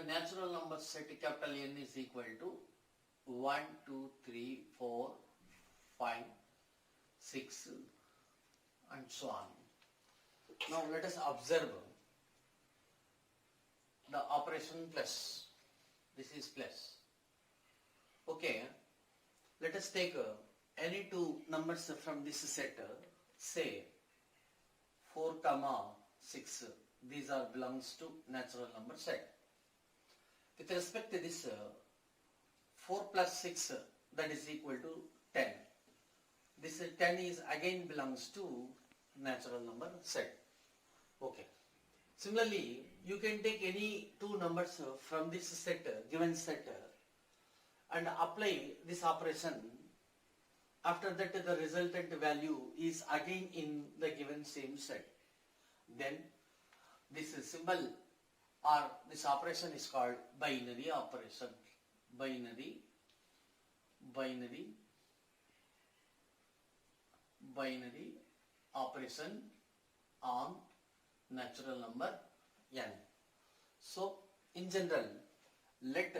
natural number set capital N is equal to 1, 2, 3, 4, 5, 6 and so on. Now let us observe the operation plus. This is plus. Okay, let us take any two numbers from this set, say 4, 6. These are belongs to natural number set. With respect to this 4 plus 6, that is equal to 10. This 10 is again belongs to natural number set. Okay. Similarly, you can take any two numbers from this set, given set, and apply this operation. After that, the resultant value is again in the given same set. Then this symbol or this operation is called binary operation. Binary operation on natural number n. So in general, let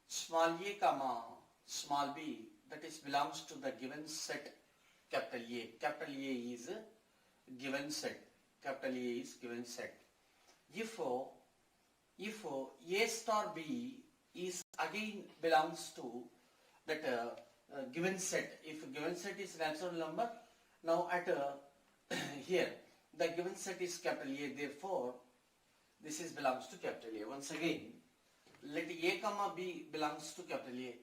small a comma small b, that is belongs to the given set capital A. Capital A is given set. Capital A is given set. If A star B is again belongs to that given set. If given set is natural number, now at here the given set is capital A, therefore this is belongs to capital A. Once again, let A comma B belongs to capital A,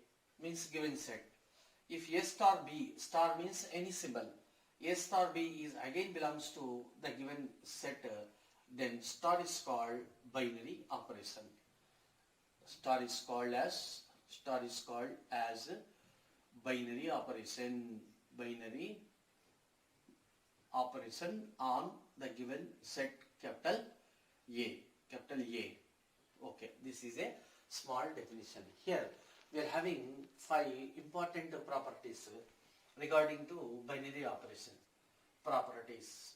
means given set. If A star B, star means any symbol, A star B is again belongs to the given set, then star is called binary operation. Star is called as binary operation. Binary operation on the given set capital A. Capital A. Okay, this is a small definition. Here we are having 5 important properties regarding to binary operation. Properties.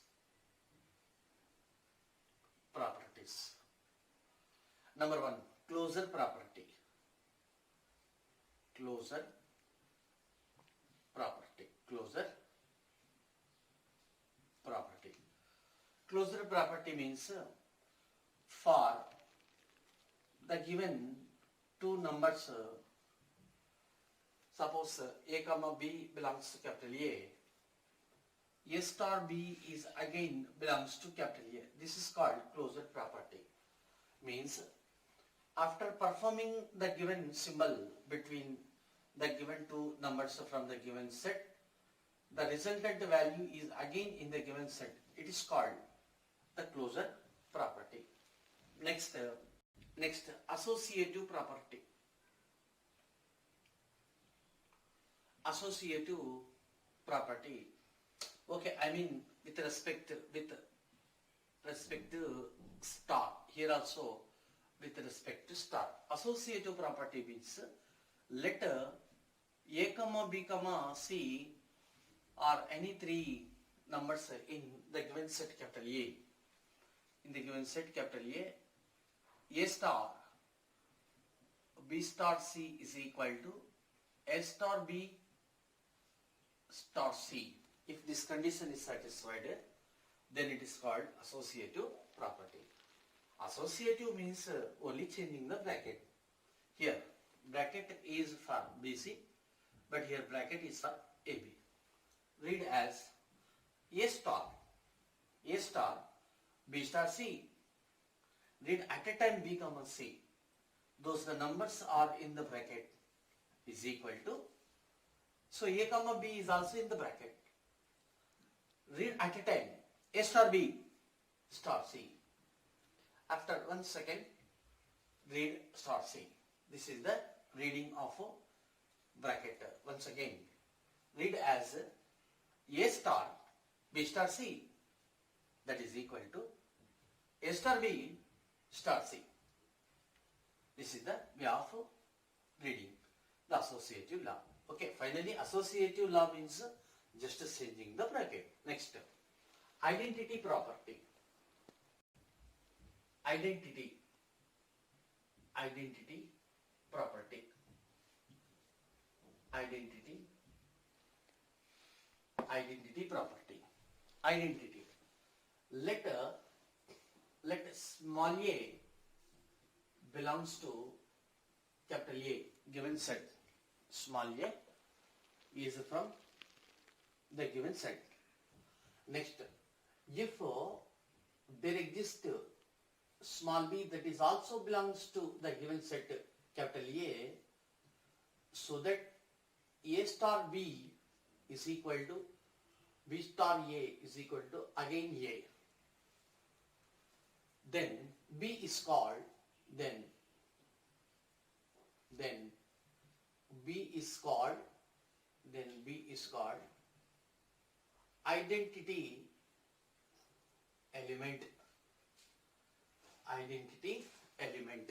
Number 1, closure property. Closure property means for the given two numbers, suppose A comma B belongs to capital A star B is again belongs to capital A. This is called closure property. Means after performing the given symbol between the given two numbers from the given set, the resultant value is again in the given set. It is called the closure property. Next associative property. Associative property. Okay, I mean with respect to star. Here also with respect to star. Associative property means let A comma B comma C or any three numbers in the given set capital A. In the given set capital A star B star C is equal to A star B star C. If this condition is satisfied, then it is called associative property. Associative means only changing the bracket. Here bracket is for BC, but here bracket is for AB. Read as A star B star C. Read at a time B comma C. Those the numbers are in the bracket is equal to. So A comma B is also in the bracket. Read at a time A star B star C. After 1 second, read star C. This is the reading of bracket. Once again, read as A star B star C, that is equal to A star B star C. This is the way of reading the associative law. Okay, finally associative law means just changing the bracket. Next, identity property. Identity identity property. Identity property. Identity. Let small a belongs to capital A given set. Small a is from the given set. Next, if there exists small b that is also belongs to the given set capital A, so that A star B is equal to B star A is equal to again A. Then B is called then B is called identity element. Identity element.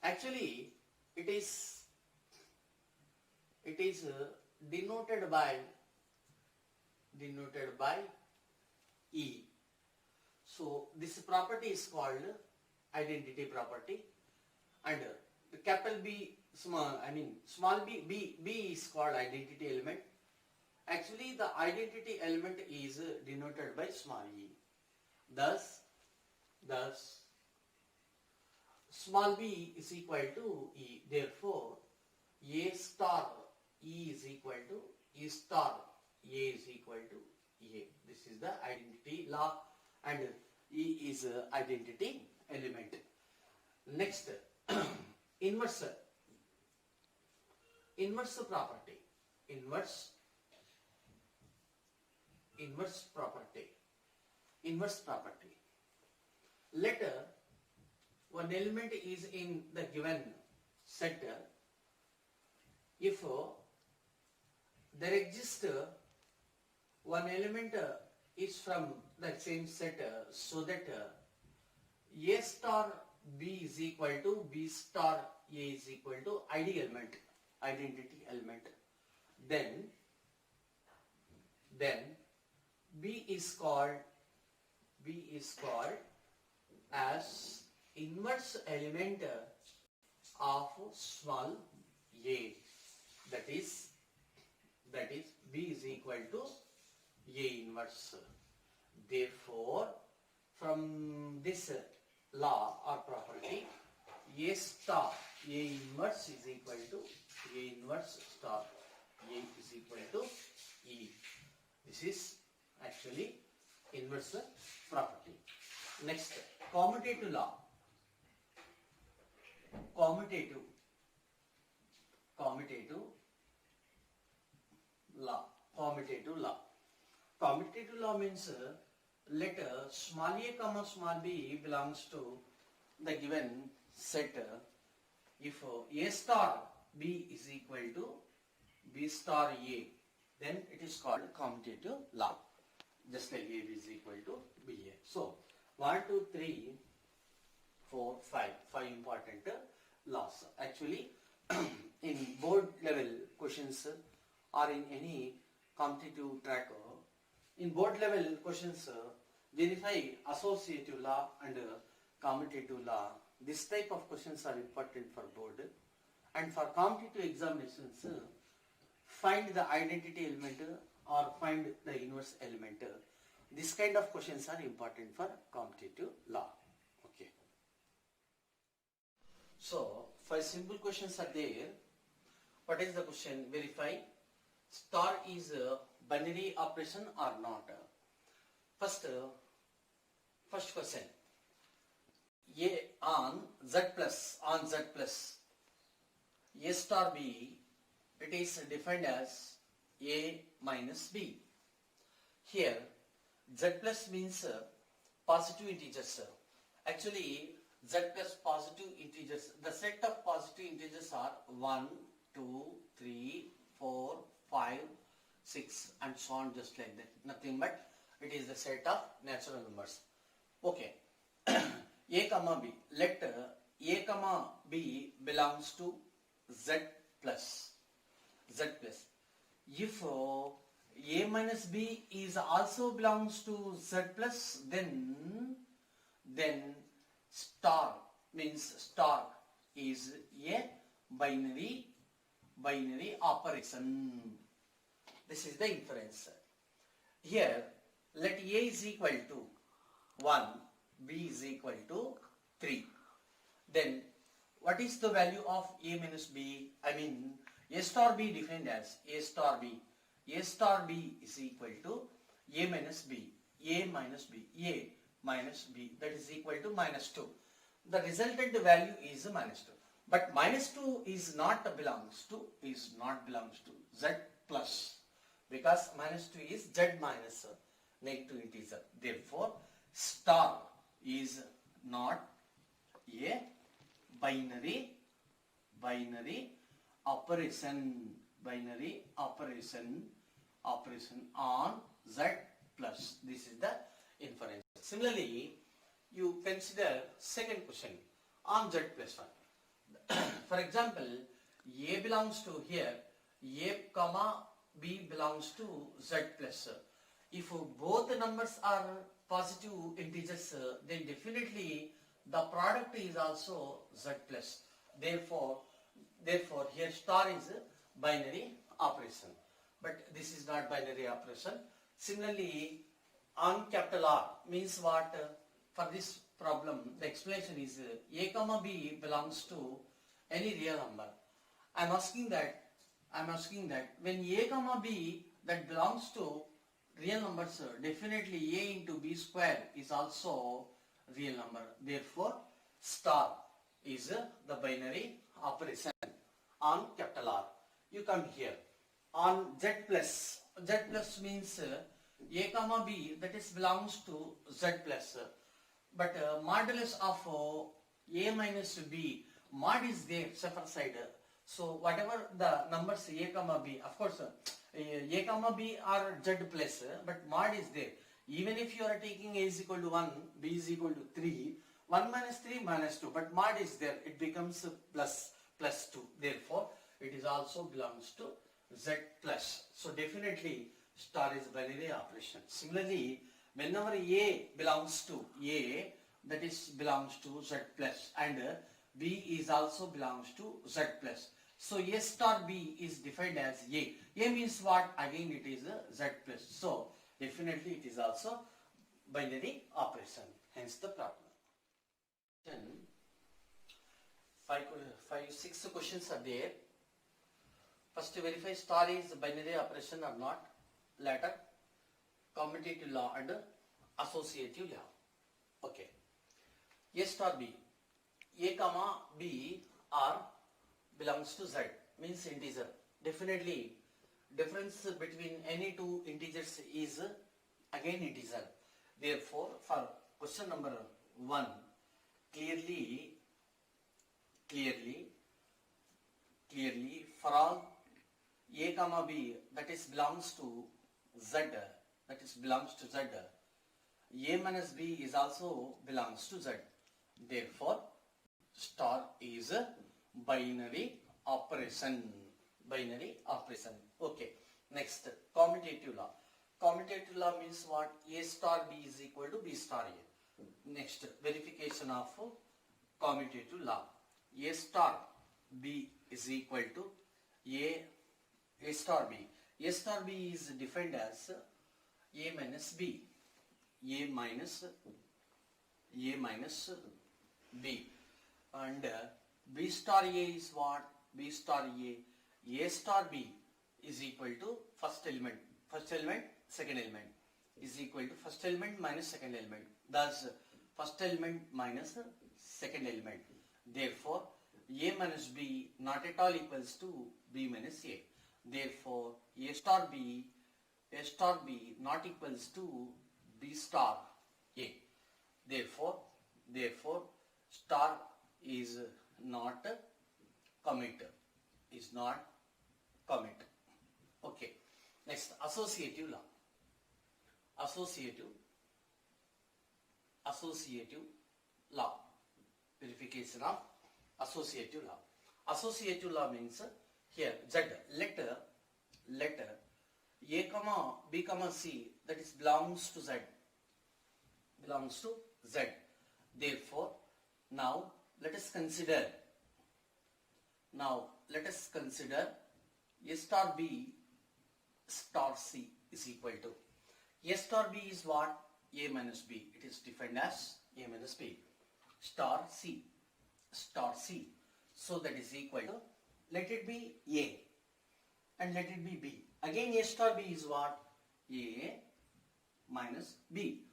Actually, it is denoted by E. So this property is called identity property, and the capital B small b is called identity element. Actually, the identity element is denoted by small e. Thus small b is equal to E. Therefore, A star E is equal to E star A is equal to A. This is the identity law, and E is identity element. Next, inverse property. Inverse property. Let one element is in the given set. If there exists one element is from the same set, so that A star B is equal to B star A is equal to identity element. Then B is called as inverse element of small a. That is B is equal to A inverse. Therefore, from this law or property, A star A inverse is equal to A inverse star A is equal to E. This is actually inverse property. Next, commutative law. Commutative law means let small a comma small b belongs to the given set. If A star B is equal to B star A, then it is called commutative law. Just like A is equal to BA. So 1, 2, 3, 4, 5 important laws. Actually, in board level questions or in any competitive track, in board level questions verify associative law and commutative law. This type of questions are important for board, and for competitive examinations find the identity element or find the inverse element. This kind of questions are important for competitive law. Okay. So 5 simple questions are there. What is the question? Verify star is a binary operation or not. First question. A on Z plus A star B, it is defined as A minus B. Here Z plus means positive integers. Actually, Z plus positive integers, the set of positive integers are 1, 2, 3, 4, 5, 6 and so on, just like that. Nothing but it is the set of natural numbers. Okay. A comma B. Let A comma B belongs to Z plus. If A minus B is also belongs to Z plus, then star means star is a binary operation. This is the inference. Here, let A is equal to 1, B is equal to 3. Then, what is the value of A minus B? I mean, A star B defined as A star B. A star B is equal to A minus B. A minus B. A minus B. That is equal to minus 2. The resultant value is minus 2. But minus 2 is not belongs to Z plus. Because minus 2 is Z minus negative integer. Therefore, star is not a binary operation on Z plus. This is the inference. Similarly, you consider second question on Z plus 1. For example, A belongs to here, A comma B belongs to Z plus. If both numbers are positive integers, then definitely the product is also Z plus. Therefore here star is a binary operation. But this is not binary operation. Similarly, on capital R means what? For this problem, the explanation is A comma B belongs to any real number. I am asking that when A comma B that belongs to real numbers, definitely A into B square is also real number. Therefore, star is the binary operation on capital R. You come here on Z plus. Z plus means A comma B that is belongs to Z plus. But modulus of A minus B, mod is there separate side. So whatever the numbers A comma B, of course A comma B are Z plus, but mod is there. Even if you are taking A is equal to 1, B is equal to 3, 1 minus 3 minus 2, but mod is there, it becomes plus 2. Therefore, it is also belongs to Z plus. So definitely star is binary operation. Similarly, whenever A belongs to A, that is belongs to Z plus, and B is also belongs to Z plus. So A star B is defined as A. A means what? Again it is a Z plus. So definitely it is also binary operation. Hence the problem. Then 6 questions are there. First, verify star is binary operation or not. Later, commutative law and associative law. Okay. A star B. A comma B are belongs to Z, means integer. Definitely, difference between any two integers is again integer. Therefore, for question number 1, clearly for all A comma B that is belongs to Z, A minus B is also belongs to Z. Therefore, star is a binary operation. Okay. Next, commutative law. Commutative law means what? A star B is equal to B star A. Next, verification of commutative law. A star B is equal to A star B. A star B is defined as A minus B. A minus B. And B star A is what? B star A star B is equal to first element, second element is equal to first element minus second element. Thus, first element minus second element. Therefore, A minus B not at all equals to B minus A. Therefore, A star B not equals to B star A. Therefore, star is not commit. Okay. Next, associative law. Associative law. Verification of associative law. Associative law means here Z letter A comma B comma C that is belongs to Z. Therefore, now let us consider Now let us consider A star B star C is equal to, A star B is what? A minus B. It is defined as A minus B. Star C. Star C. So that is equal to, let it be A and let it be B. Again A star B is what? A minus B.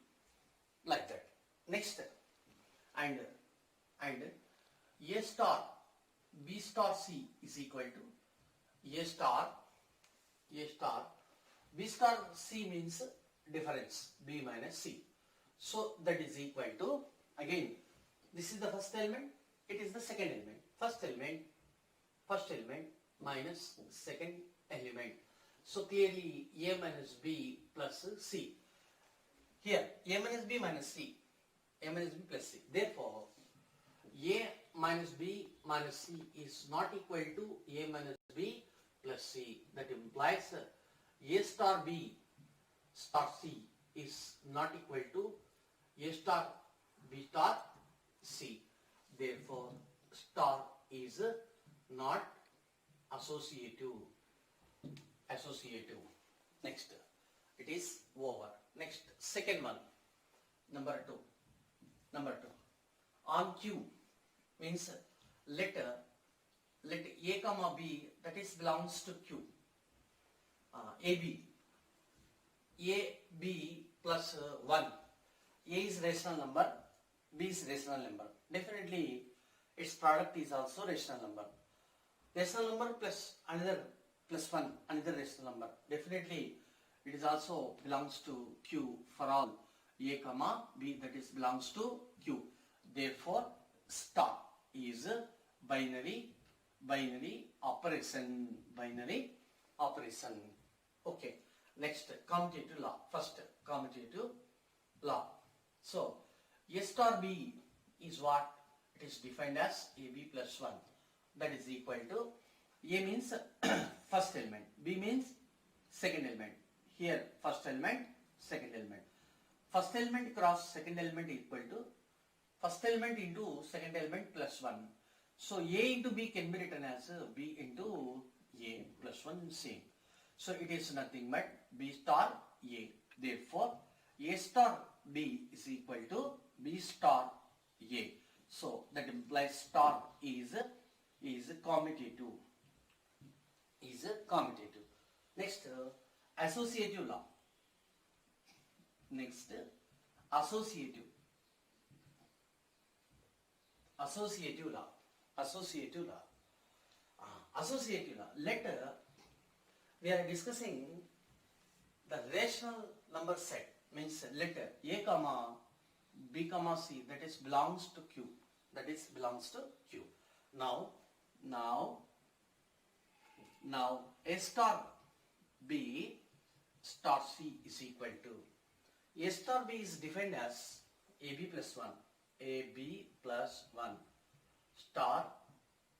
Like that. Next, and A star B star C is equal to A star B star C means difference, B minus C. So that is equal to, again this is the first element, it is the second element. First element minus second element. So clearly A minus B plus C. Here A minus B minus C, A minus B plus C. Therefore A minus B minus C is not equal to A minus B plus C. That implies A star B star C is not equal to A star B star C. Therefore star is not associative. Next, it is over. Next, second one, number two. On Q means let A comma B, that is belongs to Q. AB plus 1. A is rational number, B is rational number. Definitely its product is also rational number. Rational number plus another plus 1, another rational number. Definitely it is also belongs to Q for all A comma B, that is belongs to Q. Therefore star is binary operation. Okay. Next, commutative law. First, commutative law. So A star B is what? It is defined as AB plus 1. That is equal to, A means first element, B means second element. Here first element, second element. First element cross second element equal to first element into second element plus 1. So A into B can be written as B into A plus 1 same. So it is nothing but B star A. Therefore A star B is equal to B star A. So that implies star is commutative. Next, associative law. Next, associative law. Let we are discussing the rational number set, means letter A comma B comma C, that is belongs to Q. Now A star B star C is equal to, A star B is defined as AB plus 1 star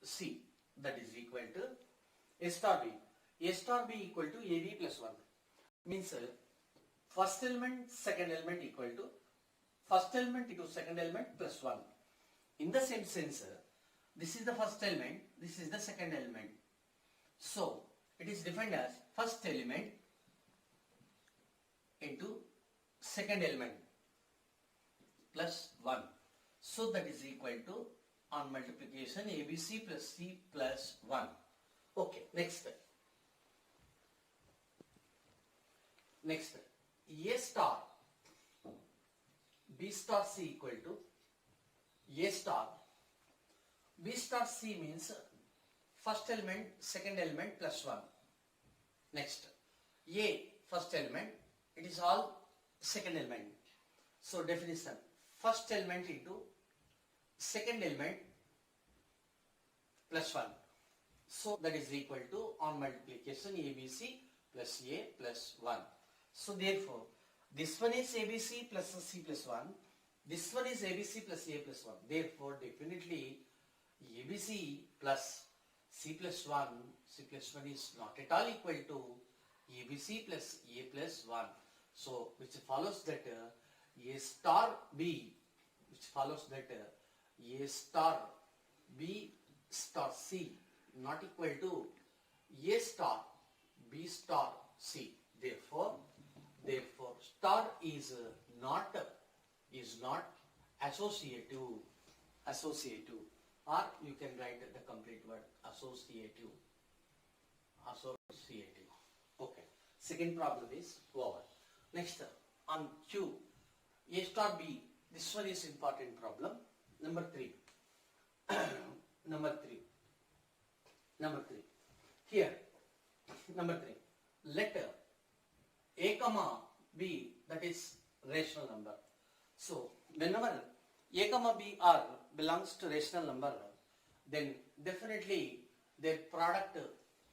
C, that is equal to A star B. A star B equal to AB plus 1 means first element, second element equal to first element into second element plus 1. In the same sense, this is the first element, this is the second element. So it is defined as first element into second element plus 1. So that is equal to, on multiplication, ABC plus C plus 1. Okay, next, A star B star C equal to A star B star C means first element, second element plus 1. Next, A first element, it is all second element. So definition, first element into second element plus 1. So that is equal to, on multiplication, ABC plus A plus 1. So therefore this one is ABC plus C plus 1, this one is ABC plus A plus 1. Therefore definitely ABC plus C plus 1 is not at all equal to ABC plus A plus 1. So which follows that A star B, A star B star C not equal to A star B star C. Therefore star is not associative, or you can write the complete word associative. Okay. Second problem is over. Next, on Q, A star B. This one is important problem. Number 3. Number 3. Here, number 3. Let A comma B, that is rational number. So whenever A comma B are belongs to rational number, then definitely their product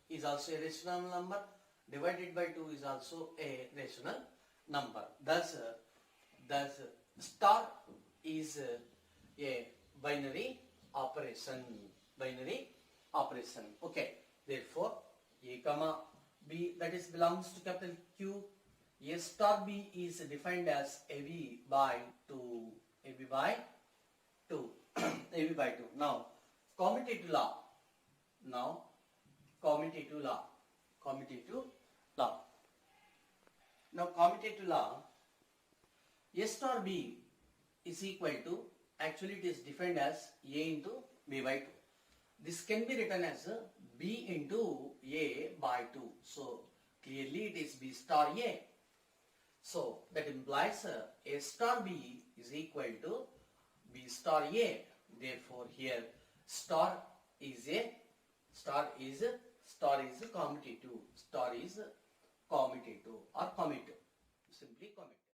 is also a rational number, divided by 2 is also a rational number. Thus star is a binary operation. Okay. Therefore A comma B, that is belongs to capital Q. A star B is defined as AB by 2. AB by 2. Now commutative law. Now commutative law. A star B is equal to, actually it is defined as A into B by 2. This can be written as B into A by 2. So clearly it is B star A. So that implies A star B is equal to B star A. Therefore here star is commutative. Star is commutative or commutative. Simply commutative.